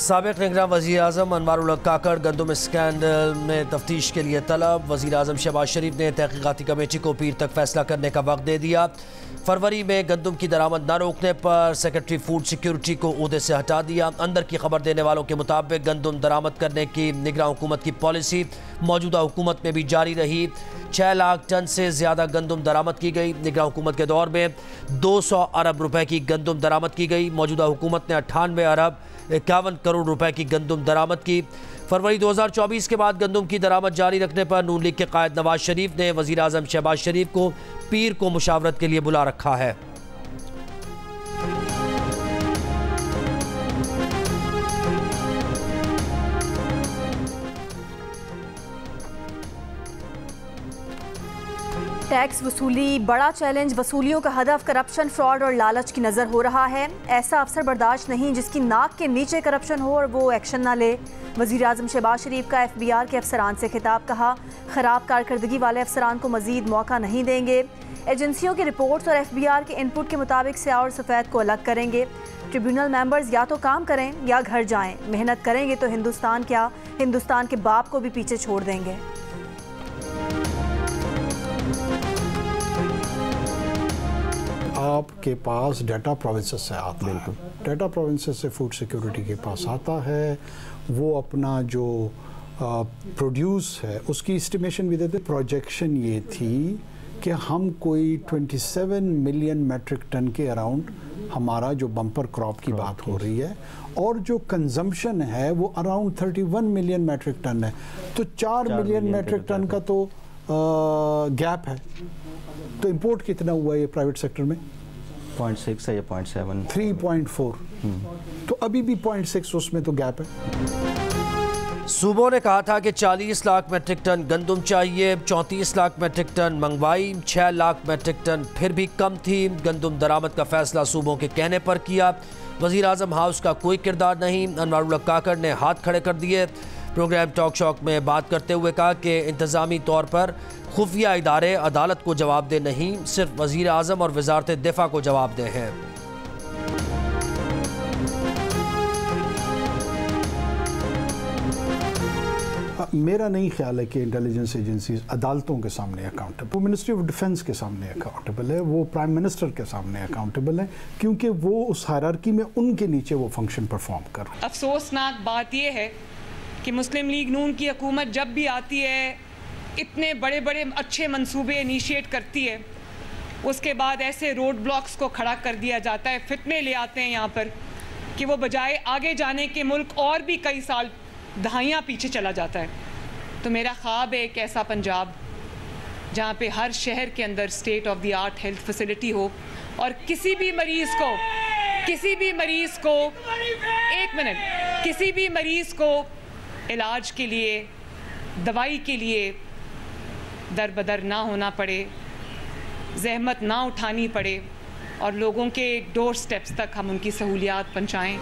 साबिक निगरान वज़ीर आज़म अनवारुल हक काकड़ गंदम स्कैंडल में तफ्तीश के लिए तलब। वज़ीर आज़म शहबाज शरीफ ने तहकीकाती कमेटी को पीर तक फैसला करने का वक्त दे दिया। फरवरी में गंदम की दरामद न रोकने पर सेक्रेटरी फूड सिक्योरिटी को ओहदे से हटा दिया। अंदर की खबर देने वालों के मुताबिक गंदम दरामद करने की निगरान हुकूमत की पॉलिसी मौजूदा हुकूमत में भी जारी रही। 6 लाख टन से ज़्यादा गंदम दरामद की गई। निगरान हुकूमत के दौर में 200 अरब रुपए की गंदम दरामद की गई। मौजूदा हुकूमत ने 98 अरब 51 करोड़ रुपए की गंदम दरामद की। फरवरी 2024 के बाद गंदम की दरामद जारी रखने पर नून लीग के कायद नवाज शरीफ ने वज़ीर आज़म शहबाज शरीफ को पीर को मुशावरत के लिए बुला रखा है। टैक्स वसूली बड़ा चैलेंज। वसूलियों का हदफ करप्शन, फ्रॉड और लालच की नज़र हो रहा है। ऐसा अफसर बर्दाश्त नहीं जिसकी नाक के नीचे करप्शन हो और वो एक्शन ना ले। वज़ीर आज़म शहबाज शरीफ का FBR के अफसरान से खिताब। कहा, ख़राब कारकर्दगी वाले अफसरान को मज़ीद मौका नहीं देंगे। एजेंसियों की रिपोर्ट्स और FBR के इनपुट के मुताबिक स्याह और सफ़ेद को अलग करेंगे। ट्रिब्यूनल मेंबर्स या तो काम करें या घर जाएं। मेहनत करेंगे तो हिंदुस्तान क्या, हिंदुस्तान के बाप को भी पीछे छोड़ देंगे। आपके पास डाटा प्रोविंसेस से आता है, डाटा प्रोविंसेस से फूड सिक्योरिटी के पास आता है। वो अपना जो प्रोड्यूस है उसकी एस्टिमेशन भी देते। प्रोजेक्शन ये थी कि हम कोई 27 मिलियन मेट्रिक टन के अराउंड हमारा जो बम्पर क्रॉप की बात हो रही है और जो कंजम्पशन है वो अराउंड 31 मिलियन मेट्रिक टन है। तो 4 मिलियन मेट्रिक टन का तो गैप है। तो इंपोर्ट कितना हुआ है ये प्राइवेट सेक्टर में? 0.6 है या 0.7? 3.4। तो अभी भी 0.6 उसमें तो गैप है। सूबों ने कहा था कि 40 लाख मेट्रिक टन गंदम चाहिए, 34 लाख मेट्रिक टन मंगवाई, 6 लाख मेट्रिक टन फिर भी कम थी। गंदम दरामद का फैसला सूबों के कहने पर किया। वज़ीर आज़म हाउस का कोई किरदार नहीं। अनवारुल हक काकड़ ने हाथ खड़े कर दिए। प्रोग्राम टॉक शॉक में बात करते हुए कहा कि इंतज़ामी तौर पर खुफिया इदारे अदालत को जवाब दे नहीं, सिर्फ वज़ीर आज़म और वज़ारत दिफा को जवाब दे हैं। मेरा नहीं ख्याल है कि इंटेलिजेंस एजेंसीज अदालतों के सामने अकाउंटेबल, वो मिनिस्ट्री ऑफ डिफेंस के सामने अकाउंटेबल है, वो प्राइम मिनिस्टर के सामने अकाउंटेबल है, क्योंकि वो उस हायरार्की में उनके नीचे वो फंक्शन परफॉर्म कर रहे हैं। अफसोसनाक बात यह है कि मुस्लिम लीग नून की हुकूमत जब भी आती है इतने बड़े बड़े अच्छे मंसूबे इनिशिएट करती है, उसके बाद ऐसे रोड ब्लॉक्स को खड़ा कर दिया जाता है, फितने ले आते हैं यहाँ पर कि वो बजाय आगे जाने के मुल्क और भी कई साल दहाइयाँ पीछे चला जाता है। तो मेरा ख्वाब है एक ऐसा पंजाब जहाँ पे हर शहर के अंदर state of the art health facility हो और किसी भी मरीज़ को इलाज के लिए, दवाई के लिए दर बदर ना होना पड़े, जहमत ना उठानी पड़े और लोगों के डोर स्टेप्स तक हम उनकी सहूलियात पहुँचाएँ।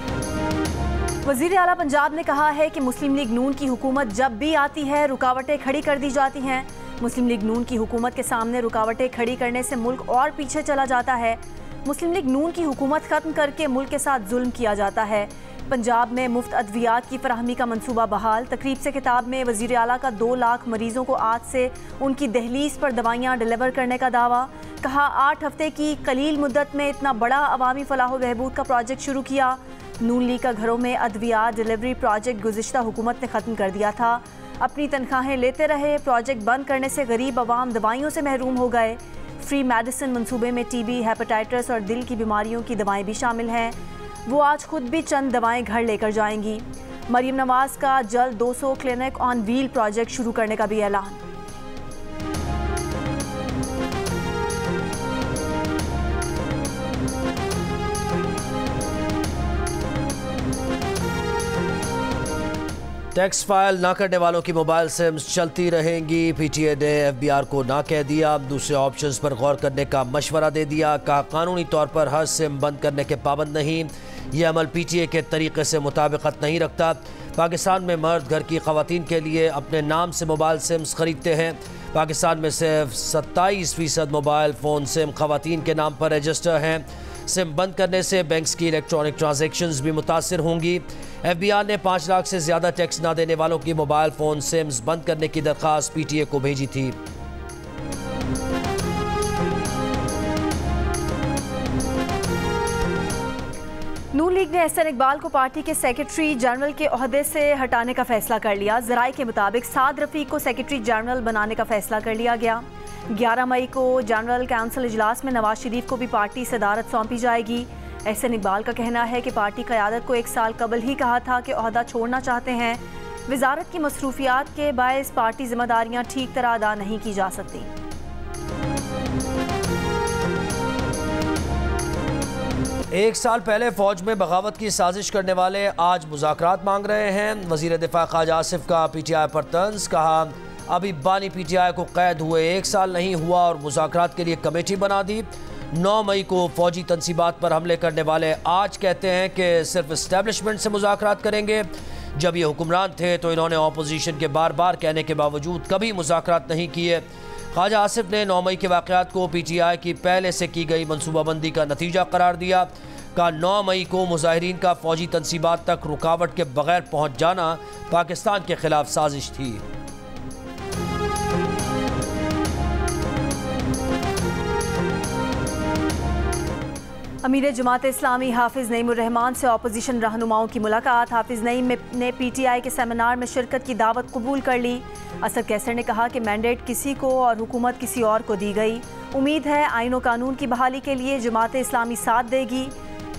वज़ीर आला पंजाब ने कहा है कि मुस्लिम लीग नून की हुकूमत जब भी आती है रुकावटें खड़ी कर दी जाती हैं। मुस्लिम लीग नून की हुकूमत के सामने रुकावटें खड़ी करने से मुल्क और पीछे चला जाता है। मुस्लिम लीग नून की हुकूमत ख़त्म करके मुल्क के साथ जुल्म किया जाता है। पंजाब में मुफ्त अद्वियात की फराहमी का मंसूबा बहाल। तकरीब से खिताब में वज़ीर आला का 2 लाख मरीज़ों को आज से उनकी दहलीज पर दवाइयाँ डिलीवर करने का दावा। कहा, 8 हफ्ते की कलील मुद्दत में इतना बड़ा अवामी फलाह व बहबूद का प्रोजेक्ट शुरू किया। नून लीग का घरों में अद्वियात डिलीवरी प्रोजेक्ट गुज़िश्ता हुकूमत ने ख़त्म कर दिया था। अपनी तनख्वाहें लेते रहे। प्रोजेक्ट बंद करने से गरीब अवाम दवाइयों से महरूम हो गए। फ्री मेडिसिन मंसूबे में TB, हेपेटाइटिस और दिल की बीमारियों की दवाएं भी शामिल हैं। वो आज खुद भी चंद दवाएं घर लेकर जाएंगी। मरीम नवाज का जल्द 200 क्लिनिक ऑन व्हील प्रोजेक्ट शुरू करने का भी ऐलान। टैक्स फाइल ना करने वालों की मोबाइल सिम्स चलती रहेंगी। PTA ने FBR को ना कह दिया। दूसरे ऑप्शंस पर गौर करने का मशवरा दे दिया। कहा, कानूनी तौर पर हर सिम बंद करने के पाबंद नहीं। ये अमल PTA के तरीके से मुताबिकत नहीं रखता। पाकिस्तान में मर्द घर की ख़वातीन के लिए अपने नाम से मोबाइल सिम्स ख़रीदते हैं। पाकिस्तान में सिर्फ 27% मोबाइल फ़ोन सिम ख़वातीन के नाम पर रजिस्टर हैं। सिम बंद करने से बैंक्स की इलेक्ट्रॉनिक ट्रांजैक्शंस भी मुतासर होंगी। FBI ने 5 लाख से ज़्यादा टैक्स ना देने वालों की मोबाइल फ़ोन सिम्स बंद करने की दरख्वास्त PTA को भेजी थी। नून लीग ने एहसन इकबाल को पार्टी के सेक्रेटरी जनरल के ओहदे से हटाने का फैसला कर लिया। ज़राए के मुताबिक साद रफ़ीक को सेक्रेटरी जनरल बनाने का फैसला कर लिया गया। 11 मई को जनरल काउंसिल इजलास में नवाज शरीफ को भी पार्टी सदारत सौंपी जाएगी। एहसन इकबाल का कहना है कि पार्टी क़यादत को 1 साल कबल ही कहा था कि ओहदा छोड़ना चाहते हैं। वजारत की मसरूफियात के बायस पार्टी जिम्मेदारियाँ ठीक तरह अदा नहीं की जा सकती। एक साल पहले फौज में बगावत की साजिश करने वाले आज मुज़ाकरात मांग रहे हैं। वज़ीर दिफा ख्वाजा आसिफ का PTI पर तंज, कहा अभी बानी PTI को कैद हुए 1 साल नहीं हुआ और मुज़ाकरात के लिए कमेटी बना दी। 9 मई को फौजी तनसीबात पर हमले करने वाले आज कहते हैं कि सिर्फ इस्टेब्लिशमेंट से मुज़ाकरात करेंगे। जब ये हुक्मरान थे तो इन्होंने अपोजिशन के बार बार कहने के बावजूद कभी मुज़ाकरात नहीं किए। ख्वाजा आसिफ ने 9 मई के वाक़यात को PTI की पहले से की गई मनसूबाबंदी का नतीजा करार दिया। कहा 9 मई को मुजाहिरीन का फौजी तनसीबात तक रुकावट के बगैर पहुँच जाना पाकिस्तान के खिलाफ साजिश थी। अमीर जमात इस्लामी हाफिज़ नईमुर रहमान से अपोजिशन रहनुमाओं की मुलाकात। हाफिज़ नईम ने PTI के सेमिनार में शिरकत की दावत कबूल कर ली। असद कैसर ने कहा कि मैंडेट किसी को और हुकूमत किसी और को दी गई। उम्मीद है आईन व कानून की बहाली के लिए जमात इस्लामी साथ देगी।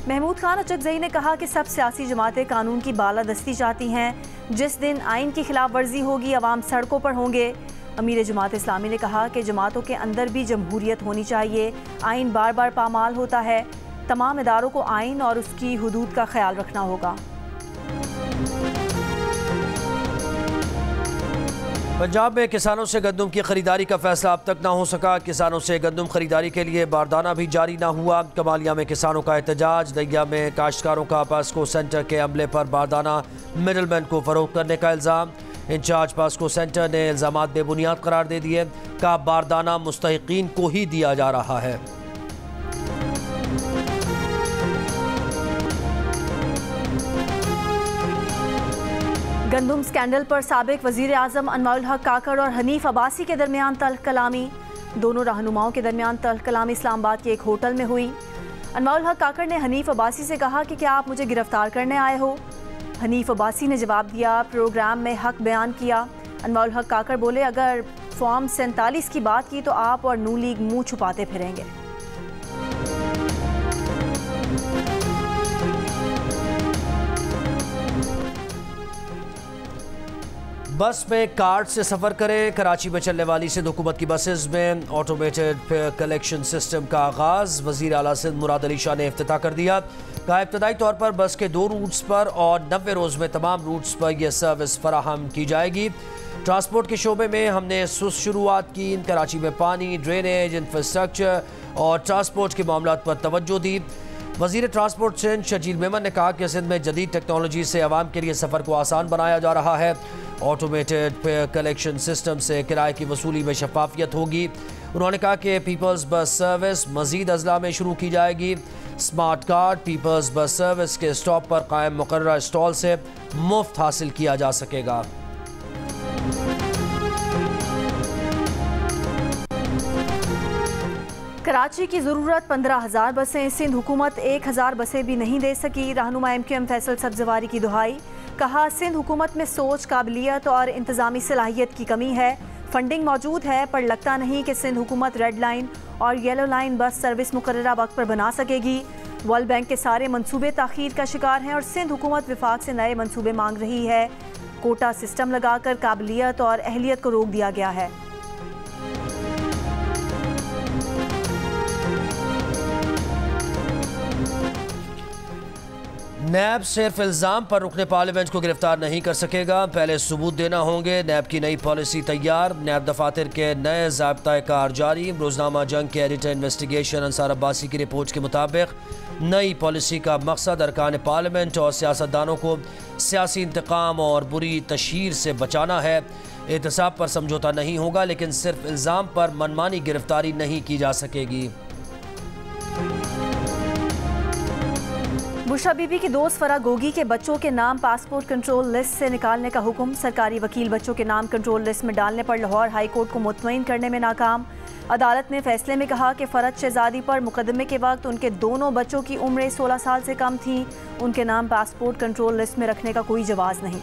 महमूद खान अचकज़ई ने कहा कि सब सियासी जमातें कानून की बालादस्ती चाहती हैं। जिस दिन आइन की खिलाफ वर्जी होगी अवाम सड़कों पर होंगे। अमीर जमात इस्लामी ने कहा कि जमातों के अंदर भी जमहूरियत होनी चाहिए। आइन बार बार पामाल होता है। तमाम इदारों को आइन और उसकी हुदूद का ख्याल रखना होगा। पंजाब में किसानों से गंदम की खरीदारी का फैसला अब तक ना हो सका। किसानों से गंदम खरीदारी के लिए बारदाना भी जारी ना हुआ। कमालिया में किसानों का एहतजाज। दहिया में काश्तकारों का पास्को सेंटर के अमले पर बारदाना मिडलमैन को फरोख्त करने का इल्ज़ाम। इंचार्ज पास्को सेंटर ने इल्ज़ामात बेबुनियाद करार दे दिए। कहा बारदाना मुस्तहिकीन को ही दिया जा रहा है। गंदम स्कैंडल पर साबिक वज़ीर आज़म अनवारुल हक काकड़ और हनीफ अब्बासी के दरमियान तल्ख कलामी। दोनों रहनुमाओं के दरमियान तल्ख कलामी इस्लामाबाद के एक होटल में हुई। अनवारुल हक काकड़ ने हनीफ अब्बासी से कहा कि क्या आप मुझे गिरफ्तार करने आए हो। हनीफ अब्बासी ने जवाब दिया, प्रोग्राम में हक बयान किया। अनवारुल हक काकड़ बोले, अगर फॉर्म 47 की बात की तो आप और नून लीग मुँह छुपाते फिरेंगे। बस में कार्ड से सफ़र करें। कराची में चलने वाली सिंध हुकूमत की बसेस में ऑटोमेटेड फेयर कलेक्शन सिस्टम का आगाज़। वज़ीर आला सिंध मुराद अली शाह ने इफ्तिताह कर दिया। कहा इब्तदाई तौर पर बस के 2 रूट्स पर और 90 रोज़ में तमाम रूट्स पर यह सर्विस फराहम की जाएगी। ट्रांसपोर्ट के शोबे में हमने सुस्त शुरुआत की। कराची में पानी, ड्रेनेज, इंफ्रास्ट्रक्चर और ट्रांसपोर्ट के मामलात पर तवज्जो दी। वज़ीर ट्रांसपोर्ट सिंध शजील मेमन ने कहा कि सिंध में जदीद टेक्नोलॉजी से आवाम के लिए सफ़र को आसान बनाया जा रहा है। ऑटोमेटेड फेयर कलेक्शन सिस्टम से किराए की वसूली में शफाफियत होगी। उन्होंने कहा कि पीपल्स बस सर्विस मज़ीद अजला में शुरू की जाएगी। Smart card people's bus service के स्टॉप पर कायम मुकर्ररा स्टॉल से मुफ्त हासिल किया जा सकेगा। कराची की ज़रूरत 15,000 बसें। सिंध हुकूमत 1,000 बसें भी नहीं दे सकी। रहनुमा MQM फैसल सब्जवारी की दुहाई। कहा सिंध हुकूमत में सोच, काबिलियत और इंतज़ामी सलाहियत की कमी है। फंडिंग मौजूद है पर लगता नहीं कि सिंध हुकूमत रेड लाइन और येलो लाइन बस सर्विस मुकर्ररा वक्त पर बना सकेगी। वर्ल्ड बैंक के सारे मंसूबे ताख़ीर का शिकार हैं और सिंध हुकूमत विफाक से नए मंसूबे मांग रही है। कोटा सिस्टम लगाकर काबिलियत और अहलियत को रोक दिया गया है। नैब सिर्फ इल्ज़ाम पर रुकने पार्लियामेंट को गिरफ्तार नहीं कर सकेगा, पहले सबूत देना होंगे। नैब की नई पॉलिसी तैयार। नैब दफातर के नए ज़ाब्ता कार जारी। रोज़नामा जंग के एडिटर इन्वेस्टिगेशन अंसार अब्बासी की रिपोर्ट के मुताबिक नई पॉलिसी का मकसद अरकान पार्लियामेंट और सियासतदानों को सियासी इंतकाम और बुरी तशहीर से बचाना है। एहतसाब पर समझौता नहीं होगा, लेकिन सिर्फ इल्ज़ाम पर मनमानी गिरफ्तारी नहीं की जा सकेगी। बुशरा बीबी की दोस्त फरा गोगी के बच्चों के नाम पासपोर्ट कंट्रोल लिस्ट से निकालने का हुक्म। सरकारी वकील बच्चों के नाम कंट्रोल लिस्ट में डालने पर लाहौर हाई कोर्ट को मुतमईन करने में नाकाम। अदालत ने फैसले में कहा कि फरद शहजादी पर मुकदमे के वक्त उनके दोनों बच्चों की उम्रें 16 साल से कम थी। उनके नाम पासपोर्ट कंट्रोल लिस्ट में रखने का कोई जवाज़ नहीं।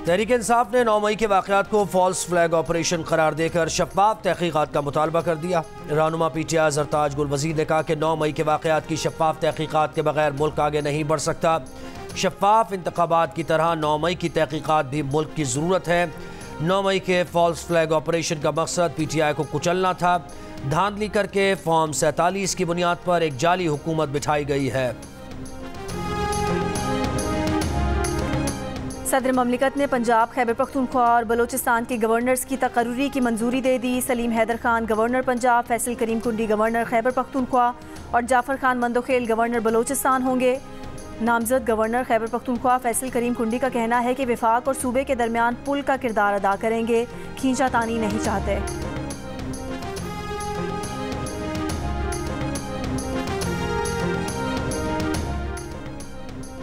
तहरीक इंसाफ ने 9 मई के वाक़यात को फॉल्स फ्लैग ऑपरेशन करार देकर शफाफ तहकीकात का मुतालबा कर दिया। रहनुमा PTI जरताज गुल वज़ीर ने कहा कि 9 मई के वाक़यात की शफाफ तहकीकात के बगैर मुल्क आगे नहीं बढ़ सकता। शफाफ इंतखाबात की तरह 9 मई की तहकीकात भी मुल्क की ज़रूरत है। 9 मई के फॉल्स फ्लैग ऑपरेशन का मकसद PTI को कुचलना था। धांधली करके फॉर्म 47 की बुनियाद पर एक जाली हुकूमत बिठाई गई है। सदर ममलिकत ने पंजाब, खैबर पख्तूनख्वा और बलोचिस्तान के गवर्नर्स की तकर्रुरी की मंजूरी दे दी। सलीम हैदर खान गवर्नर पंजाब, फैसल करीम कुंडी गवर्नर खैबर पख्तूनख्वा और जाफर खान मंदोखेल गवर्नर बलोचिस्तान होंगे। नामजद गवर्नर खैबर पख्तूनख्वा फैसल करीम कुंडी का कहना है कि विफाक और सूबे के दरमियान पुल का किरदार अदा करेंगे, खींचातानी नहीं चाहते।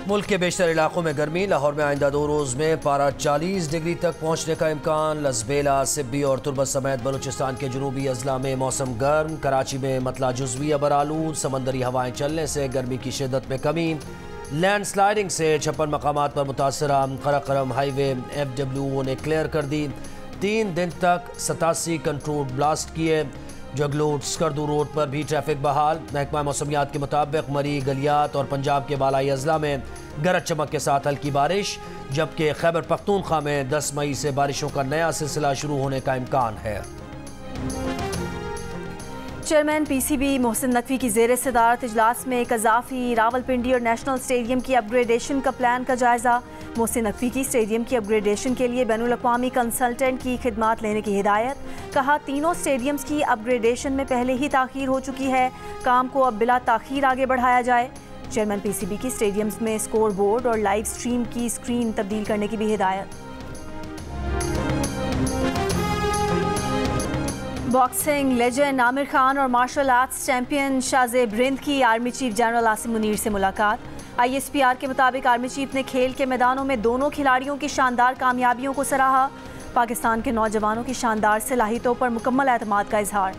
मुल्क के बेशतर इलाकों में गर्मी। लाहौर में आइंदा 2 रोज़ में पारा 40 डिग्री तक पहुँचने का इम्कान। लसबेला, सिब्बी और तुर्बत समेत बलूचिस्तान के जनूबी अजला में मौसम गर्म। कराची में मतला जुज़वी अबरालूद। समंदरी हवाएं चलने से गर्मी की शिद्दत में कमी। लैंड स्लाइडिंग से 56 मकामात पर मुतासरा। कराकरम हाईवे FWO ने क्लियर कर दी। 3 दिन तक 87 कंट्रोल ब्लास्ट किए। जगलोट स्कर्दू रोड पर भी ट्रैफिक बहाल। महकमा मौसमियात के मुताबिक मरी, गलियात और पंजाब के बालाई अजला में गरज चमक के साथ हल्की बारिश, जबकि खैबर पख्तूनख्वा में 10 मई से बारिशों का नया सिलसिला शुरू होने का इम्कान है। चेयरमैन PCB मोहसिन नकवी की ज़ेर सदारत इजलास में कज़ाफ़ी, रावलपिंडी और नेशनल स्टेडियम की अपग्रेडेशन का प्लान का जायज़ा। मोहसिन नकवी की स्टेडियम की अपग्रेडेशन के लिए बैनुल-अक़वामी कंसल्टेंट की खिदमात लेने की हिदायत। कहा, तीनों स्टेडियम्स की अपग्रेडेशन में पहले ही ताख़ीर हो चुकी है, काम को अब बिला ताख़ीर आगे बढ़ाया जाए। चेयरमैन PCB की स्टेडियम्स में स्कोर बोर्ड और लाइव स्ट्रीम की स्क्रीन तब्दील करने की भी हिदायत। बॉक्सिंग लेजेंड आमिर खान और martial arts champion Shahzeb Rind की army chief general Asim Munir से मुलाकात। ISPR के मुताबिक आर्मी चीफ ने खेल के मैदानों में दोनों खिलाड़ियों की शानदार कामयाबियों को सराहा। पाकिस्तान के नौजवानों की शानदार सलाहियतों पर मुकम्मल एतमाद का इजहार।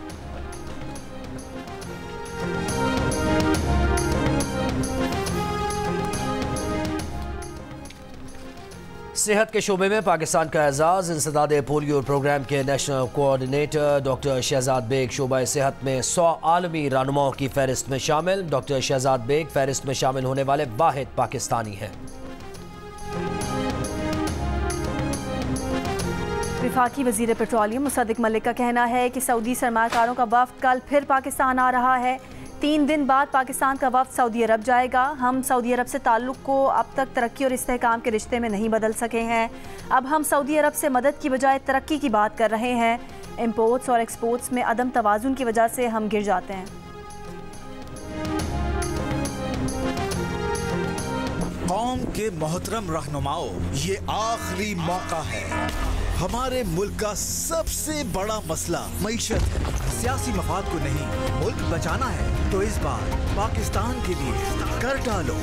सेहत के शोबे में पाकिस्तान का एजाज़। इंसदाद पोलियो प्रोग्राम के national coordinator doctor Shahzad Baig शोबा सेहत में 100 आलमी रहनुमाओं की फहरिस्त में शामिल। डॉक्टर शहजाद बेग फहरिस्त में शामिल होने वाले वाहिद पाकिस्तानी हैं। वफाकी वज़ीर पेट्रोलियम मुसद्दिक मलिक का कहना है कि सऊदी सरमाकारों का वफ्द कल फिर पाकिस्तान आ रहा है। 3 दिन बाद पाकिस्तान का वफ्द सऊदी अरब जाएगा। हम सऊदी अरब से ताल्लुक़ को अब तक तरक्की और इस्तेहकाम के रिश्ते में नहीं बदल सके हैं। अब हम सऊदी अरब से मदद की बजाय तरक्की की बात कर रहे हैं। इम्पोर्ट्स और एक्सपोर्ट्स में अदम तवाज़ुन की वजह से हम गिर जाते हैं। कौम के मोहतरम रहनुमाओं, ये आखिरी मौका है। हमारे मुल्क का सबसे बड़ा मसला मईशत है। सियासी मफाद को नहीं, मुल्क बचाना है तो इस बार पाकिस्तान के लिए कर डालो।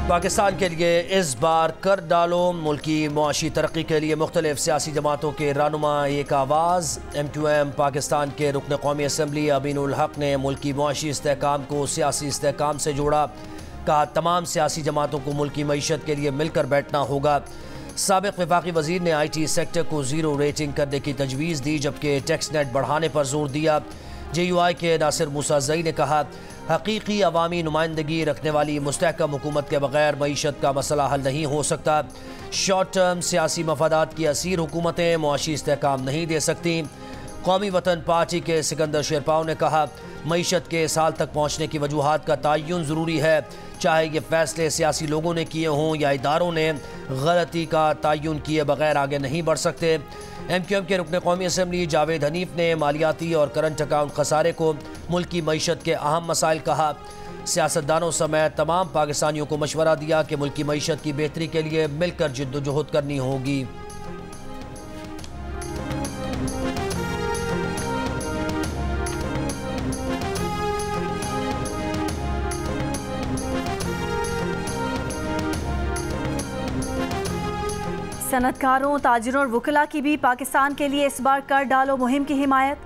पाकिस्तान के लिए इस बार कर डालो। मुल्की मुआशी तरक्की के लिए मुख्तलिफ सियासी जमातों के रहनुमा एक आवाज़। M2M पाकिस्तान के रुकन कौमी असम्बली अमीनुल हक ने मुल्की मुआशी इस्तेहकाम को सियासी इस्तेहकाम से जोड़ा। कहा, तमाम सियासी जमातों को मुल्की मईशत के लिए मिलकर बैठना होगा। साबिक़ वफाकी वज़ीर ने IT सेक्टर को 0 रेटिंग करने की तजवीज़ दी, जबकि टैक्स नेट बढ़ाने पर जोर दिया। JUI के नासिर मूसाज़ई ने कहा, हकीकी अवामी नुमाइंदगी रखने वाली मुस्तहकम हुकूमत के बगैर मईशत का मसला हल नहीं हो सकता। शॉर्ट टर्म सियासी मफादात की असीर हुकूमतें मुआशी इस्तेहकाम नहीं दे सकती। कौमी वतन पार्टी के सिकंदर शेरपाव ने कहा, मईशत के साल तक पहुँचने की वजूहात का तयन ज़रूरी है, चाहे ये फैसले सियासी लोगों ने किए हों या इदारों ने। गलती का तयन किए बगैर आगे नहीं बढ़ सकते। MQM के रुकन कौमी असम्बली जावेद हनीफ ने मालियाती और करंट अकाउंट खसारे को मुल्क की मईशत के अहम मसाइल कहा। सियासतदानों समेत तमाम पाकिस्तानियों को मशवरा दिया कि मुल्क की मईशत की बेहतरी के लिए मिलकर जिद्दोजहद करनी होगी। सनतकारों, ताजिरों और वकला की भी पाकिस्तान के लिए इस बार कर डालो मुहिम की हिमायत।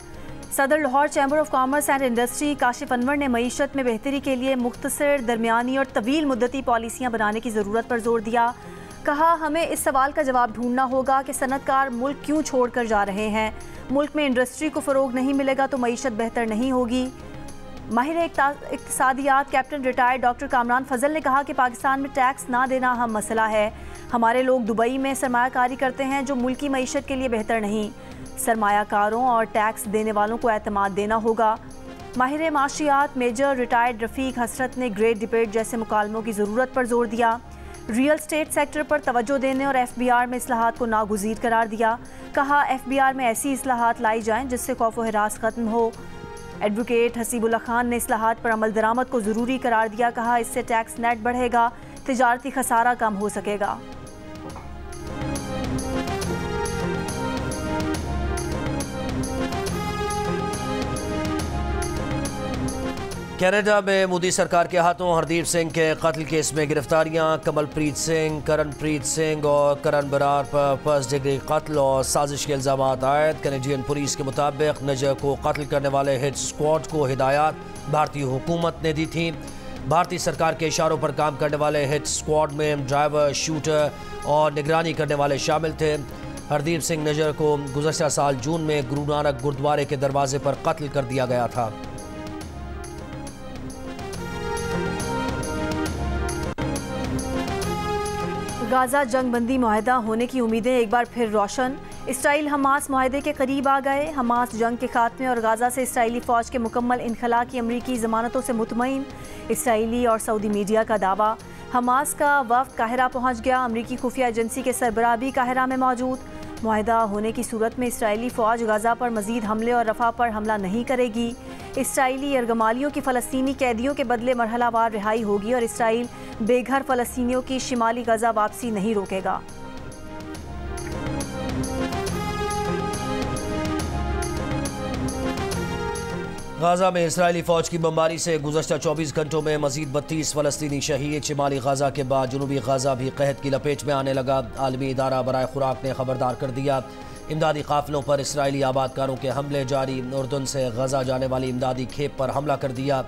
सदर Lahore chamber of commerce and industry Kashif Anwar ने मईशत में बेहतरी के लिए मुख्तसर, दरमियानी और तवील मुद्दती पॉलिसियाँ बनाने की ज़रूरत पर जोर दिया। कहा, हमें इस सवाल का जवाब ढूंढना होगा कि सनतकार मुल्क क्यों छोड़ कर जा रहे हैं। मुल्क में इंडस्ट्री को फ़रोग नहीं मिलेगा तो मईशत बेहतर नहीं होगी। माहिर इक़्तिसादियात कैप्टन रिटायर्ड डॉक्टर कामरान फजल ने कहा कि पाकिस्तान में टैक्स ना देना अहम मसला है। हमारे लोग दुबई में सरमायाकारी करते हैं जो मुल्की मईशत के लिए बेहतर नहीं। सरमायाकारों और टैक्स देने वालों को एतमाद देना होगा। माहिर माशियात मेजर रिटायर्ड रफ़ीक हसरत ने ग्रेट डिबेट जैसे मुकालमों की ज़रूरत पर जोर दिया। रियल स्टेट सेक्टर पर तवज्जो देने और FBR में इस्लाहात को नागुज़ीर करार दिया। कहा, FBR में ऐसी इस्लाहात लाई जाएँ जिससे खौफ व हिरास ख़त्म हो। एडवोकेट हसीबुल्ला खान ने इस्लाहात पर अमल दरामद को ज़रूरी करार दिया। कहा, इससे टैक्स नेट बढ़ेगा, तिजारती खसारा कम हो सकेगा। कनाडा में मोदी सरकार के हाथों हरदीप सिंह के कत्ल केस में गिरफ्तारियां। कमलप्रीत सिंह, करणप्रीत सिंह और करण बरार पर फर्स्ट डिग्री कत्ल और साजिश के इल्ज़ाम आयद। कैनेडियन पुलिस के मुताबिक नजर को कत्ल करने वाले हिट स्क्वाड को हिदायत भारतीय हुकूमत ने दी थी। भारतीय सरकार के इशारों पर काम करने वाले हिट स्क्वाड में ड्राइवर, शूटर और निगरानी करने वाले शामिल थे। हरदीप सिंह नजर को गुज़श्ता साल जून में गुरु नानक गुरुद्वारे के दरवाजे पर कत्ल कर दिया गया था। गाज़ा जंगबंदी मुआहदा होने की उम्मीदें एक बार फिर रोशन। इसराइल हमास मुआहदे के करीब आ गए। हमास जंग के खात्मे और गाज़ा से इसराइली फ़ौज के मुकम्मल इनखला की अमरीकी ज़मानतों से मुतमईन। इसराइली और सऊदी मीडिया का दावा। हमास का वफ़द काहिरा पहुँच गया। अमरीकी खुफिया एजेंसी के सरबराह भी काहिरा में मौजूद। मुआहदा होने की सूरत में इसराइली फ़ौज गाज़ा पर मज़ीद हमले और रफ़ा पर हमला नहीं करेगी। इसराइली यरगमालियों की फ़लस्तीनी कैदियों के बदले मरहलावार रिहाई होगी और इसराइल बेघर फ़लस्तीनियों की शिमाली गाज़ा वापसी नहीं रोकेगा। गाज़ा में इसराइली फ़ौज की बमबारी से गुज़श्ता 24 घंटों में मज़ीद 32 फ़लस्तीनी शहीद। शिमाली गाज़ा के बाद जनूबी गाज़ा भी कहत की लपेट में आने लगा। आलमी इदारा बराए खुराक ने खबरदार कर दिया। इमदादी काफ़िलों पर इसराइली आबादकारों के हमले जारी। उर्दन से गाज़ा जाने वाली इमदादी खेप पर हमला कर दिया।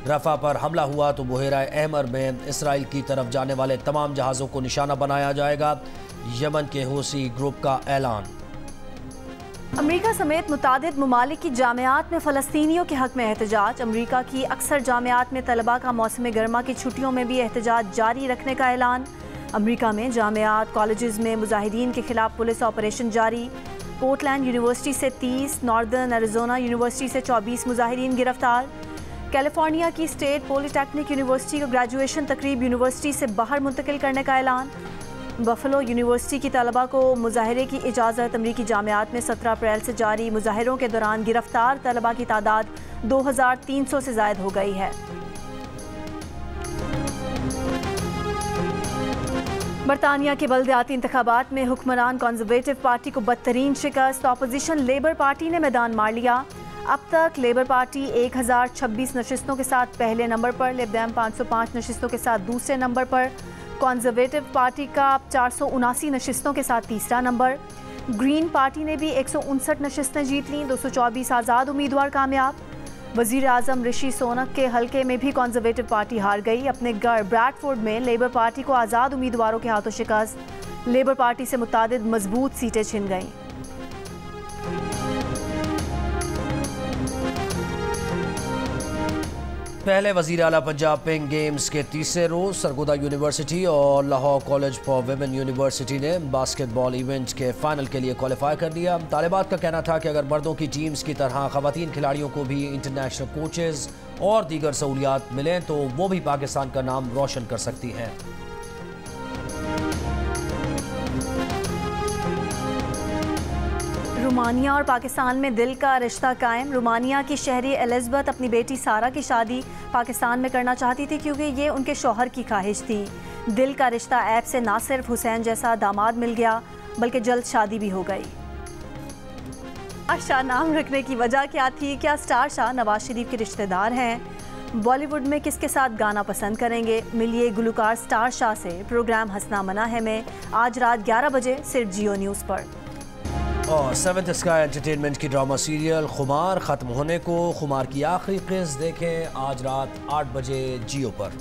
रफ़ा पर हमला हुआ तो बुहेरा अहमर में इसराइल की तरफ जाने वाले तमाम जहाज़ों को निशाना बनाया जाएगा। यमन के हूसी ग्रुप का ऐलान। अमरीका समेत मुतादिद ममालिक की जामियात में फ़लस्तीनियों के हक़ में एहतजाज। अमरीका की अक्सर जामियात में तलबा का मौसम गर्मा की छुट्टियों में भी एहतजाज जारी रखने का ऐलान। अमरीका में जामियात, कॉलेजेस में मुजाहिदीन के खिलाफ पुलिस ऑपरेशन जारी। पोर्टलैंड यूनिवर्सिटी से 30, नॉर्दर्न एरिज़ोना यूनिवर्सिटी से 24 मुजाहिदीन गिरफ्तार। कैलिफोर्निया की स्टेट पॉलिटेक्निक यूनिवर्सिटी को ग्रेजुएशन तकरीब यूनिवर्सिटी से बाहर मुंतकिल करने का ऐलान। बफलो यूनिवर्सिटी की तलबा को मुजाहरे की इजाज़त। अमरीकी जामियात में 17 अप्रैल से जारी मुजाहरों के दौरान गिरफ्तार तलबा की तादाद 2300 से ज़ायद हो गई है। बरतानिया के बल्दियाती इंतखाबात में हुक्मरान कंजर्वेटिव पार्टी को बदतरीन शिकस्त। अपोजिशन लेबर पार्टी ने मैदान मार लिया। अब तक लेबर पार्टी 1026 नशिस्तों के साथ पहले नंबर पर, लिब डेम 505 नशिस्तों के साथ दूसरे नंबर पर, कंजर्वेटिव पार्टी का 479 नशिस्तों के साथ तीसरा नंबर। ग्रीन पार्टी ने भी 159 नशिस्तें जीत लीं। 224 आज़ाद उम्मीदवार कामयाब। वज़ीर आज़म ऋषि सोनक के हलके में भी कंजर्वेटिव पार्टी हार गई। अपने गढ़ ब्रैडफोर्ड में लेबर पार्टी को आज़ाद उम्मीदवारों के हाथों शिकस्त। लेबर पार्टी से मुतादिद मजबूत सीटें छिन गईं। पहले वज़ीर आला पंजाब पिंक गेम्स के तीसरे रोज़ सरगोदा यूनिवर्सिटी और Lahore college for women university ने बास्केटबॉल इवेंट के फाइनल के लिए क्वालिफाई कर लिया। तालिबात का कहना था कि अगर मर्दों की टीम्स की तरह ख़वातीन खिलाड़ियों को भी इंटरनेशनल कोचेज़ और दीगर सहूलियात मिलें तो वो भी पाकिस्तान का नाम रोशन कर सकती हैं। रोमानिया और पाकिस्तान में दिल का रिश्ता कायम। रोमानिया की शहरी एलिज़ाबेथ अपनी बेटी सारा की शादी पाकिस्तान में करना चाहती थी क्योंकि ये उनके शौहर की ख्वाहिश थी। दिल का रिश्ता ऐप से ना सिर्फ हुसैन जैसा दामाद मिल गया बल्कि जल्द शादी भी हो गई। शाह नाम रखने की वजह क्या थी? क्या स्टार शाह नवाज शरीफ के रिश्तेदार हैं? बॉलीवुड में किसके साथ गाना पसंद करेंगे? मिलिए गुलकार स्टार शाह से। प्रोग्राम हंसना मना है में आज रात 11 बजे सिर्फ जियो न्यूज़ पर। और सेवंथ स्काई एंटरटेनमेंट की ड्रामा सीरियल खुमार ख़त्म होने को। खुमार की आखिरी किस्त देखें आज रात 8 बजे जियो पर।